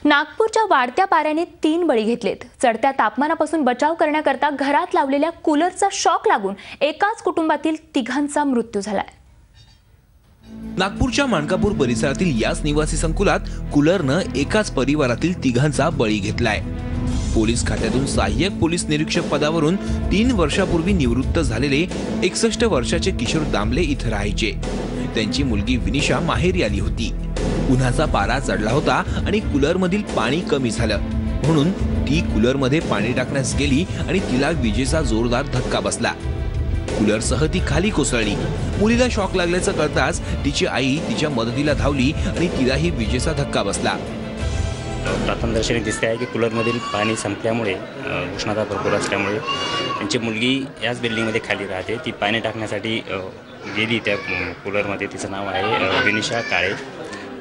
नागपूरच्या वाढत्या पाऱ्याने 3 बळी घेतलेत। चढत्या तापमानापासून बचाव करण्याकरता घरात लावलेल्या कूलरचा शॉक लागून एकाच कुटुंबातील 3घांचा मृत्यू झालाय। नागपूरच्या माणकापूर परिसरातील याच निवासी संकुलात कूलरनं एकाच परिवारातील 3घांचा बळी घेतलाय। पोलीस खात्यातून सहाय्यक पोलीस निरीक्षक पदावरून 3 वर्षापूर्वी निवृत्त झालेले 61 वर्षाचे किशोर दामले इथे राहायचे। त्यांची मुलगी विनिशा माहेरी आली होती। उन्हाचा पारा चढला होता आणि कूलरमधील पाणी कमी झालं, म्हणून ती कूलरमध्ये पाणी टाकण्यास गेली आणि तिला विजेचा जोरदार धक्का बसला। कूलरसह ती खाली कोसळली। मुलीला शॉक लागल्याचं कळताच तिची आई तिच्या मदतीला धावली आणि तिलाही विजेचा धक्का बसला। प्रथमदर्शनी दिसते आहे की कूलरमधील पाणी संपल्यामुळे उष्णता भरपूर असल्यामुळे त्यांची मुलगी याच बिल्डिंगमध्ये खाली राहते। ती पाणी टाकण्यासाठी गेली त्या कूलरमध्ये। तिचं नाव आहे विनिशा काळे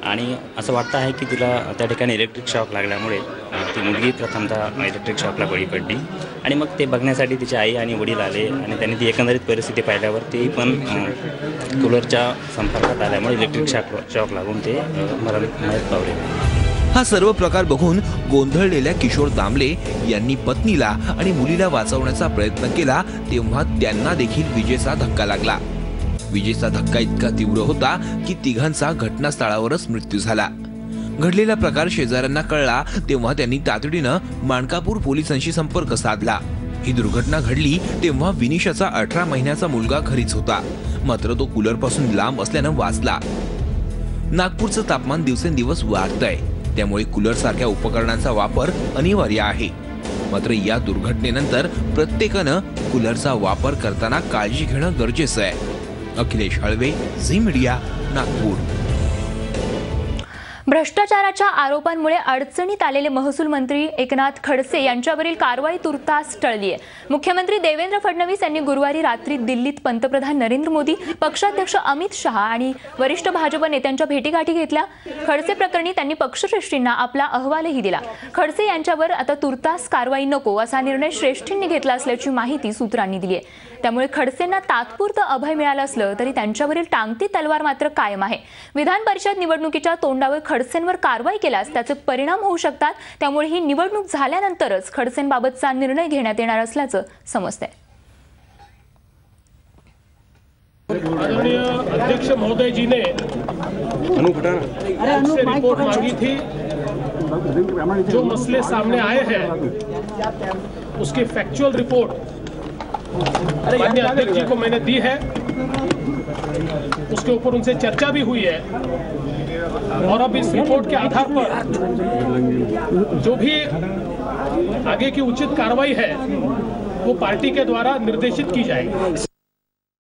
आणि असं वाटतं आहे की तिला त्या ठिकाणी इलेक्ट्रिक शॉक लागल्यामुळे ती मुलगी प्रथमतः इलेक्ट्रिक शॉकला बळी पडली आणि मग ते बघण्यासाठी तिचे आई आणि वडील आले आणि त्यांनी ती एकंदरीत परिस्थिती पाहिल्यावर ती पण कूलरच्या संपर्कात आल्यामुळे इलेक्ट्रिक शॉक लागून ते मरण पावले। हा सर्व प्रकार बघून गोंधळलेल्या किशोर दामले यांनी पत्नीला आणि मुलीला वाचवण्याचा प्रयत्न केला, तेव्हा त्यांना देखील विजेचा धक्का लागला। विजेचा धक्का इतका तीव्र होता की 3घांचा घटनास्थळावरच मृत्यू झाला। घडलेला प्रकार शेजाऱ्यांना कळला तेव्हा त्यांनी तातडीनं माणकापूर पोलिसांशी संपर्क साधला। ही दुर्घटना घडली तेव्हा विनिशाचा 18 महिन्याचा मुलगा घरीच होता, मात्र तो कूलरपासून लांब असल्यानं वाचला। नागपूरचं तापमान दिवसेंदिवस वाढतंय, त्यामुळे कूलर सारख्या उपकरणांचा वापर अनिवार्य आहे। मात्र या दुर्घटनेनंतर प्रत्येकानं कूलरचा वापर करताना काळजी घेणं गरजेचं आहे। Akhilesh Halwe, Zee media, Nagpur. भ्रष्टाचाराच्या आरोपांमुळे अडचणीत आलेले महसूल मंत्री एकनाथ खडसे यांच्यावरील कारवाई तुर्तास टळली आहे। मुख्यमंत्री देवेंद्र फडणवीस यांनी गुरुवारी रात्री दिल्लीत पंतप्रधान नरेंद्र मोदी, पक्षाध्यक्ष अमित शहा आणि वरिष्ठ भाजप नेत्यांच्या भेटीगाठी घेतल्या। खडसे प्रकरणी त्यांनी पक्षश्रेष्ठींना आपला अहवालही दिला। खडसे यांच्यावर आता तुर्तास कारवाई नको असा निर्णय श्रेष्ठींनी घेतला असल्याची माहिती सूत्रांनी दिली आहे। त्यामुळे खडसेंना तात्पुरतं अभय मिळालं असलं तरी त्यांच्यावरील टांगती तलवार मात्र कायम आहे। विधान परिषद निवडणुकीच्या तोंडावर खडसेंवर कारवाई केल्यास त्याचे परिणाम होऊ शकतात, त्यामुळे ही निवडणूक झाल्यानंतरच खडसेंबाबतचा निर्णय घेण्यात येणार असल्याचं समजतंय। आदरणीय अध्यक्ष महोदय जी ने से रिपोर्ट मांगी थी। जो मसले सामने आए हैं उसकी फैक्चुअल रिपोर्ट माननीय अध्यक्ष जी को मैंने दी है। उसके ऊपर उनसे चर्चा भी हुई है और अब इस रिपोर्ट के आधार पर जो भी आगे की उचित कार्रवाई है वो पार्टी के द्वारा निर्देशित की जाएगी।